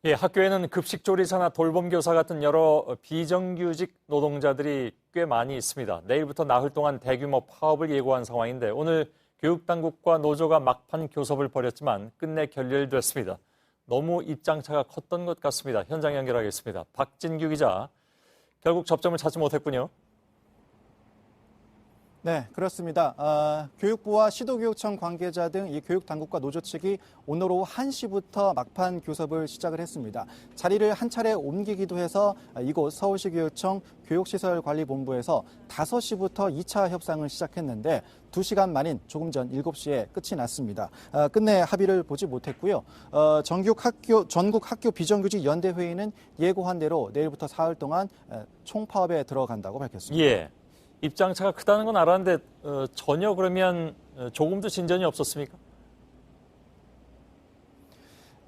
예, 학교에는 급식조리사나 돌봄교사 같은 여러 비정규직 노동자들이 꽤 많이 있습니다. 내일부터 나흘 동안 대규모 파업을 예고한 상황인데 오늘 교육당국과 노조가 막판 교섭을 벌였지만 끝내 결렬됐습니다. 너무 입장차가 컸던 것 같습니다. 현장 연결하겠습니다. 박진규 기자, 결국 접점을 찾지 못했군요. 네, 그렇습니다. 교육부와 시도교육청 관계자 등 이 교육당국과 노조 측이 오늘 오후 1시부터 막판 교섭을 시작을 했습니다. 자리를 한 차례 옮기기도 해서 이곳 서울시교육청 교육시설관리본부에서 5시부터 2차 협상을 시작했는데 2시간 만인 조금 전 7시에 끝이 났습니다. 끝내 합의를 보지 못했고요. 전국 학교 비정규직 연대회의는 예고한 대로 내일부터 사흘 동안 총파업에 들어간다고 밝혔습니다. 예. 입장차가 크다는 건 알았는데 전혀 그러면 조금도 진전이 없었습니까?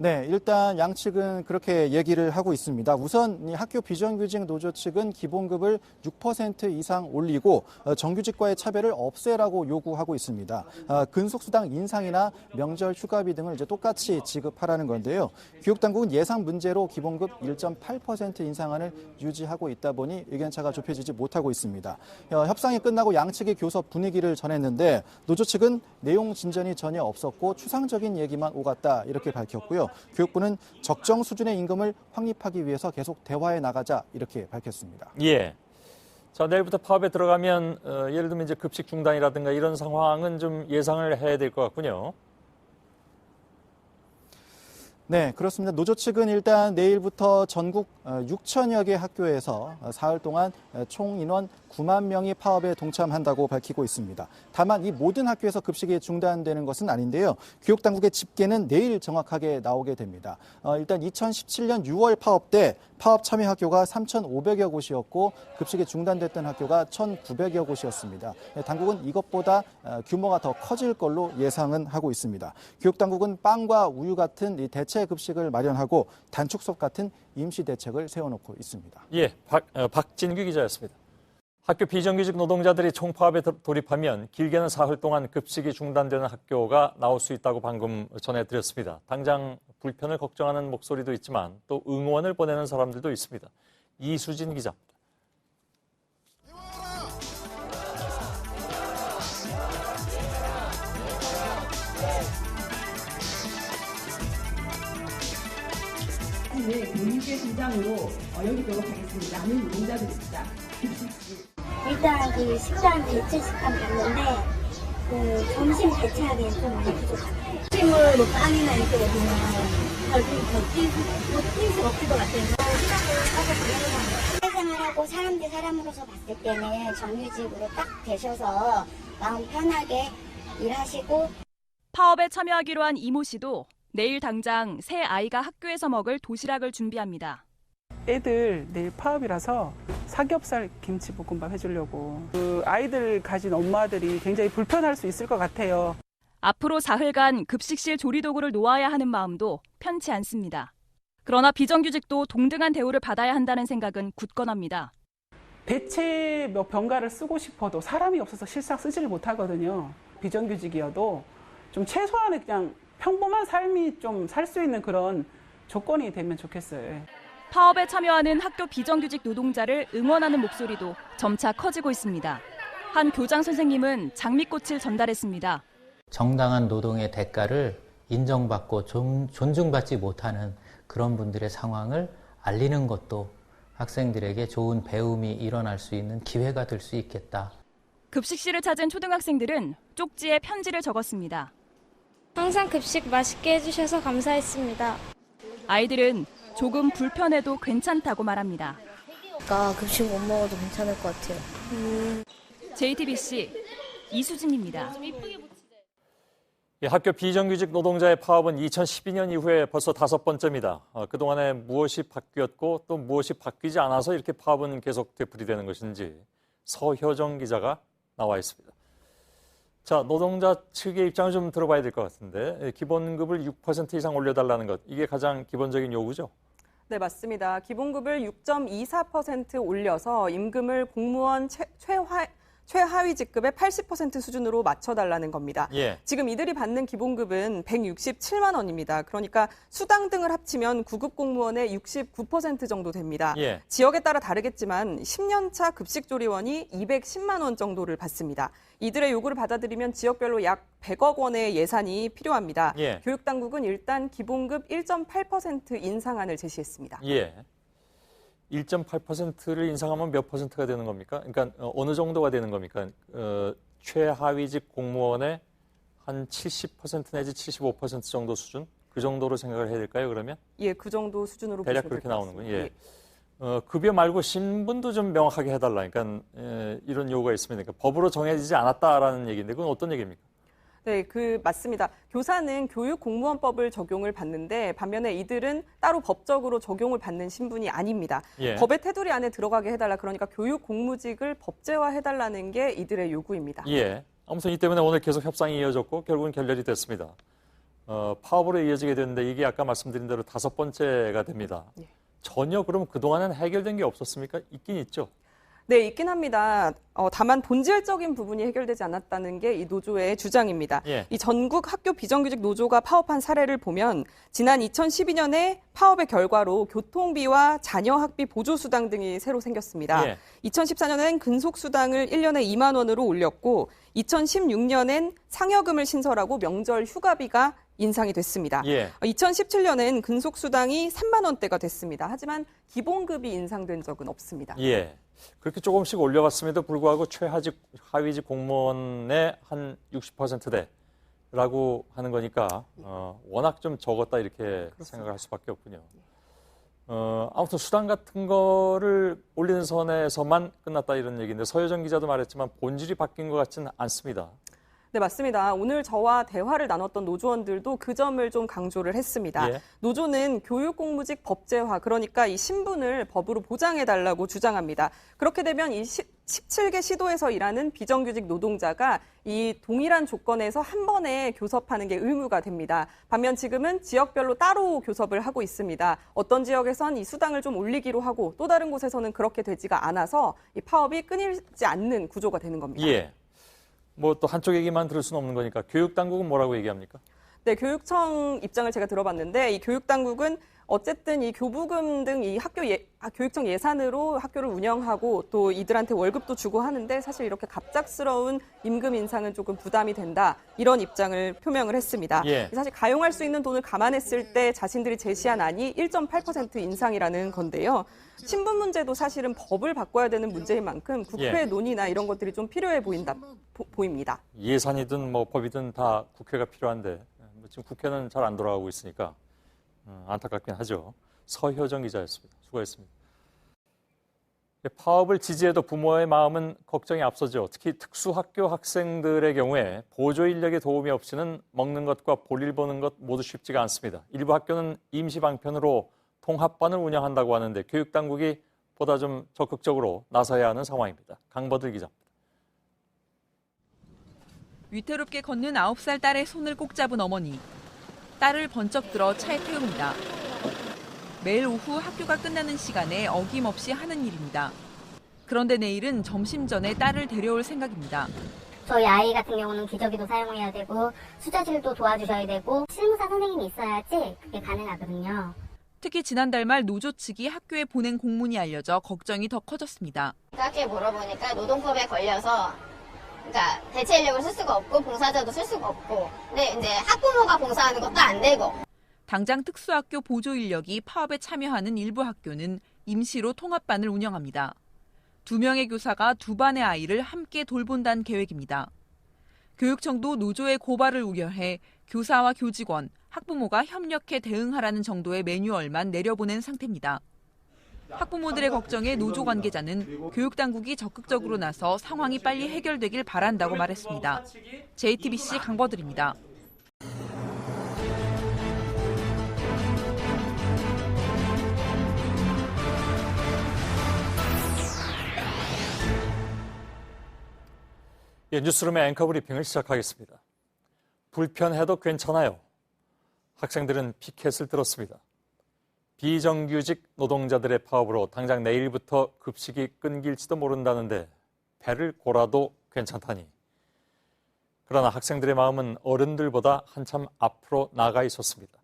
네, 일단 양측은 그렇게 얘기를 하고 있습니다. 우선 이 학교 비정규직 노조 측은 기본급을 6% 이상 올리고 정규직과의 차별을 없애라고 요구하고 있습니다. 근속수당 인상이나 명절 휴가비 등을 이제 똑같이 지급하라는 건데요. 교육당국은 예상 문제로 기본급 1.8% 인상안을 유지하고 있다 보니 의견차가 좁혀지지 못하고 있습니다. 협상이 끝나고 양측의 교섭 분위기를 전했는데 노조 측은 내용 진전이 전혀 없었고 추상적인 얘기만 오갔다 이렇게 밝혔고요. 교육부는 적정 수준의 임금을 확립하기 위해서 계속 대화해 나가자 이렇게 밝혔습니다. 예. 자, 내일부터 파업에 들어가면 예를 들면 이제 급식 중단이라든가 이런 상황은 좀 예상을 해야 될 것 같군요. 네, 그렇습니다. 노조 측은 일단 내일부터 전국 6천여 개 학교에서 사흘 동안 총 인원 9만 명이 파업에 동참한다고 밝히고 있습니다. 다만 이 모든 학교에서 급식이 중단되는 것은 아닌데요. 교육당국의 집계는 내일 정확하게 나오게 됩니다. 일단 2017년 6월 파업 때 파업 참여 학교가 3,500여 곳이었고 급식이 중단됐던 학교가 1,900여 곳이었습니다. 당국은 이것보다 규모가 더 커질 걸로 예상은 하고 있습니다. 교육당국은 빵과 우유 같은 이 대체 급식을 마련하고 단축 수업 같은 임시 대책을 세워놓고 있습니다. 예, 박진규 기자였습니다. 학교 비정규직 노동자들이 총파업에 돌입하면 길게는 사흘 동안 급식이 중단되는 학교가 나올 수 있다고 방금 전해드렸습니다. 당장 불편을 걱정하는 목소리도 있지만 또 응원을 보내는 사람들도 있습니다. 이수진 기자입니다. 네, 교육의 심장으로 여기도록 하겠습니다. 많은 노동자들입니다. 일단 그 식단 대체 식단 봤는데 그 점심 대체하기엔 좀 많이 부족하네요. 점심을 뭐 빵이나 이렇게 먹으면 버틸 수 없을 것 같아요. 사회생활하고 사람 대 사람으로서 봤을 때는 정규직으로 딱 되셔서 마음 편하게 일하시고. 파업에 참여하기로 한 이모 씨도 내일 당장 새 아이가 학교에서 먹을 도시락을 준비합니다. 애들 내일 파업이라서 삼겹살 김치볶음밥 해주려고. 그 아이들 가진 엄마들이 굉장히 불편할 수 있을 것 같아요. 앞으로 사흘간 급식실 조리도구를 놓아야 하는 마음도 편치 않습니다. 그러나 비정규직도 동등한 대우를 받아야 한다는 생각은 굳건합니다. 대체 병가를 쓰고 싶어도 사람이 없어서 실상 쓰지를 못하거든요. 비정규직이어도 좀 최소한의 그냥 평범한 삶이 좀 살 수 있는 그런 조건이 되면 좋겠어요. 파업에 참여하는 학교 비정규직 노동자를 응원하는 목소리도 점차 커지고 있습니다. 한 교장 선생님은 장미꽃을 전달했습니다. 정당한 노동의 대가를 인정받고 존중받지 못하는 그런 분들의 상황을 알리는 것도 학생들에게 좋은 배움이 일어날 수 있는 기회가 될 수 있겠다. 급식실을 찾은 초등학생들은 쪽지에 편지를 적었습니다. 항상 급식 맛있게 해주셔서 감사했습니다. 아이들은 조금 불편해도 괜찮다고 말합니다. 급식 못 먹어도 괜찮을 것 같아요. JTBC 이수진입니다. 예, 학교 비정규직 노동자의 파업은 2012년 이후에 벌써 5번째입니다. 그동안에 무엇이 바뀌었고 또 무엇이 바뀌지 않아서 이렇게 파업은 계속 되풀이되는 것인지 서효정 기자가 나와 있습니다. 자, 노동자 측의 입장을 좀 들어봐야 될 것 같은데 기본급을 6% 이상 올려달라는 것, 이게 가장 기본적인 요구죠? 네, 맞습니다. 기본급을 6.24% 올려서 임금을 공무원 최하위 직급의 80% 수준으로 맞춰달라는 겁니다. 예. 지금 이들이 받는 기본급은 167만 원입니다. 그러니까 수당 등을 합치면 9급 공무원의 69% 정도 됩니다. 예. 지역에 따라 다르겠지만 10년차 급식조리원이 210만 원 정도를 받습니다. 이들의 요구를 받아들이면 지역별로 약 100억 원의 예산이 필요합니다. 예. 교육당국은 일단 기본급 1.8% 인상안을 제시했습니다. 예. 1.8%를 인상하면 몇 퍼센트가 되는 겁니까? 그러니까 어느 정도가 되는 겁니까? 최하위직 공무원의 한 70% 내지 75% 정도 수준? 그 정도로 생각을 해야 될까요, 그러면? 예, 그 정도 수준으로 대략 보시면 그렇게 될것 나오는군요. 같습니다. 예. 급여 말고 신분도 좀 명확하게 해달라. 그러니까 이런 요구가 있습니다. 그러니까 법으로 정해지지 않았다라는 얘기인데 그건 어떤 얘기입니까? 네, 맞습니다. 교사는 교육공무원법을 적용을 받는데 반면에 이들은 따로 법적으로 적용을 받는 신분이 아닙니다. 예. 법의 테두리 안에 들어가게 해달라. 그러니까 교육공무직을 법제화해달라는 게 이들의 요구입니다. 예. 아무튼 이 때문에 오늘 계속 협상이 이어졌고 결국은 결렬이 됐습니다. 파업으로 이어지게 됐는데 이게 아까 말씀드린 대로 5번째가 됩니다. 예. 전혀 그럼 그동안은 해결된 게 없었습니까? 있긴 있죠. 네, 있긴 합니다. 다만 본질적인 부분이 해결되지 않았다는 게 이 노조의 주장입니다. 예. 이 전국 학교 비정규직 노조가 파업한 사례를 보면 지난 2012년에 파업의 결과로 교통비와 자녀 학비 보조수당 등이 새로 생겼습니다. 예. 2014년엔 근속수당을 1년에 2만 원으로 올렸고 2016년엔 상여금을 신설하고 명절 휴가비가 인상이 됐습니다. 예. 2017년엔 근속수당이 3만 원대가 됐습니다. 하지만 기본급이 인상된 적은 없습니다. 예. 그렇게 조금씩 올려갔음에도 불구하고 최하직, 하위직 공무원의 한 60%대라고 하는 거니까 워낙 좀 적었다 이렇게 생각을 할 수밖에 없군요. 아무튼 수당 같은 거를 올리는 선에서만 끝났다 이런 얘기인데 서효정 기자도 말했지만 본질이 바뀐 것 같지는 않습니다. 네, 맞습니다. 오늘 저와 대화를 나눴던 노조원들도 그 점을 좀 강조를 했습니다. 예. 노조는 교육공무직 법제화, 그러니까 이 신분을 법으로 보장해달라고 주장합니다. 그렇게 되면 이 17개 시도에서 일하는 비정규직 노동자가 이 동일한 조건에서 한 번에 교섭하는 게 의무가 됩니다. 반면 지금은 지역별로 따로 교섭을 하고 있습니다. 어떤 지역에선 이 수당을 좀 올리기로 하고 또 다른 곳에서는 그렇게 되지가 않아서 이 파업이 끊이지 않는 구조가 되는 겁니다. 예. 뭐 또 한쪽 얘기만 들을 수는 없는 거니까 교육당국은 뭐라고 얘기합니까? 네, 교육청 입장을 제가 들어봤는데 이 교육당국은 어쨌든 이 교부금 등 이 교육청 예산으로 학교를 운영하고 또 이들한테 월급도 주고 하는데 사실 이렇게 갑작스러운 임금 인상은 조금 부담이 된다. 이런 입장을 표명을 했습니다. 예. 사실 가용할 수 있는 돈을 감안했을 때 자신들이 제시한 안이 1.8% 인상이라는 건데요. 신분 문제도 사실은 법을 바꿔야 되는 문제인 만큼 국회 예. 논의나 이런 것들이 좀 필요해 보입니다. 예산이든 뭐 법이든 다 국회가 필요한데 지금 국회는 잘 안 돌아가고 있으니까 안타깝긴 하죠. 서효정 기자였습니다. 수고했습니다. 파업을 지지해도 부모의 마음은 걱정이 앞서죠. 특히 특수학교 학생들의 경우에 보조 인력의 도움이 없이는 먹는 것과 볼일 보는 것 모두 쉽지가 않습니다. 일부 학교는 임시 방편으로 통합반을 운영한다고 하는데 교육당국이 보다 좀 적극적으로 나서야 하는 상황입니다. 강버들 기자입니다. 위태롭게 걷는 9살 딸의 손을 꼭 잡은 어머니. 딸을 번쩍 들어 차에 태웁니다. 매일 오후 학교가 끝나는 시간에 어김없이 하는 일입니다. 그런데 내일은 점심 전에 딸을 데려올 생각입니다. 저희 아이 같은 경우는 기저귀도 사용해야 되고 수자질도 도와주셔야 되고 실무사 선생님이 있어야지 그게 가능하거든요. 특히 지난달 말 노조 측이 학교에 보낸 공문이 알려져 걱정이 더 커졌습니다. 학교에 물어보니까 노동법에 걸려서 그러니까 대체 인력을 쓸 수가 없고 봉사자도 쓸 수가 없고 근데 이제 학부모가 봉사하는 것도 안 되고 당장 특수학교 보조 인력이 파업에 참여하는 일부 학교는 임시로 통합반을 운영합니다. 2명의 교사가 2반의 아이를 함께 돌본다는 계획입니다. 교육청도 노조의 고발을 우려해 교사와 교직원, 학부모가 협력해 대응하라는 정도의 매뉴얼만 내려보낸 상태입니다. 학부모들의 걱정에 노조 관계자는 교육당국이 적극적으로 나서 상황이 빨리 해결되길 바란다고 말했습니다. JTBC 강버들입니다. 예, 뉴스룸의 앵커 브리핑을 시작하겠습니다. 불편해도 괜찮아요. 학생들은 피켓을 들었습니다. 비정규직 노동자들의 파업으로 당장 내일부터 급식이 끊길지도 모른다는데 배를 골아도 괜찮다니. 그러나 학생들의 마음은 어른들보다 한참 앞으로 나가 있었습니다.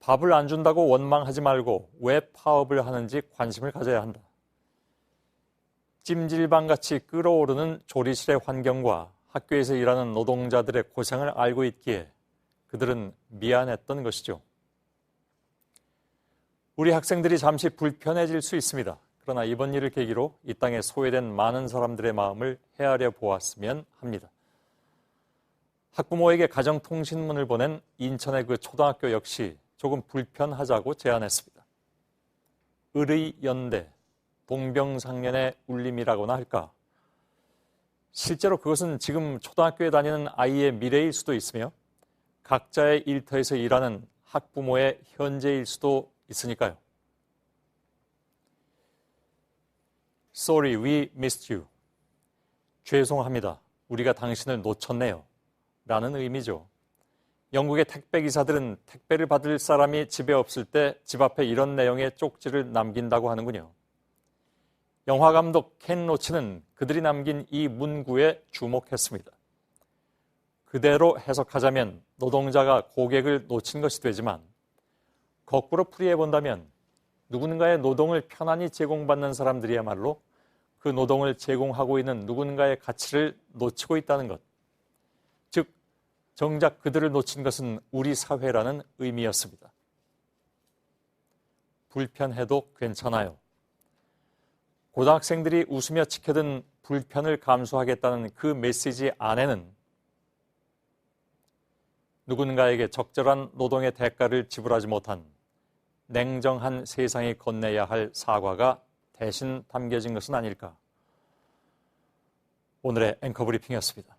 밥을 안 준다고 원망하지 말고 왜 파업을 하는지 관심을 가져야 한다. 찜질방같이 끓어오르는 조리실의 환경과 학교에서 일하는 노동자들의 고생을 알고 있기에 그들은 미안했던 것이죠. 우리 학생들이 잠시 불편해질 수 있습니다. 그러나 이번 일을 계기로 이 땅에 소외된 많은 사람들의 마음을 헤아려 보았으면 합니다. 학부모에게 가정통신문을 보낸 인천의 그 초등학교 역시 조금 불편하자고 제안했습니다. 의의연대, 동병상련의 울림이라고나 할까? 실제로 그것은 지금 초등학교에 다니는 아이의 미래일 수도 있으며 각자의 일터에서 일하는 학부모의 현재일 수도 있으니까요. Sorry, we missed you. 죄송합니다. 우리가 당신을 놓쳤네요. 라는 의미죠. 영국의 택배기사들은 택배를 받을 사람이 집에 없을 때 집 앞에 이런 내용의 쪽지를 남긴다고 하는군요. 영화감독 켄 로치는 그들이 남긴 이 문구에 주목했습니다. 그대로 해석하자면 노동자가 고객을 놓친 것이 되지만 거꾸로 풀이해본다면 누군가의 노동을 편안히 제공받는 사람들이야말로 그 노동을 제공하고 있는 누군가의 가치를 놓치고 있다는 것. 즉, 정작 그들을 놓친 것은 우리 사회라는 의미였습니다. 불편해도 괜찮아요. 고등학생들이 웃으며 지켜든 불편을 감수하겠다는 그 메시지 안에는 누군가에게 적절한 노동의 대가를 지불하지 못한 냉정한 세상이 건네야 할 사과가 대신 담겨진 것은 아닐까. 오늘의 앵커 브리핑이었습니다.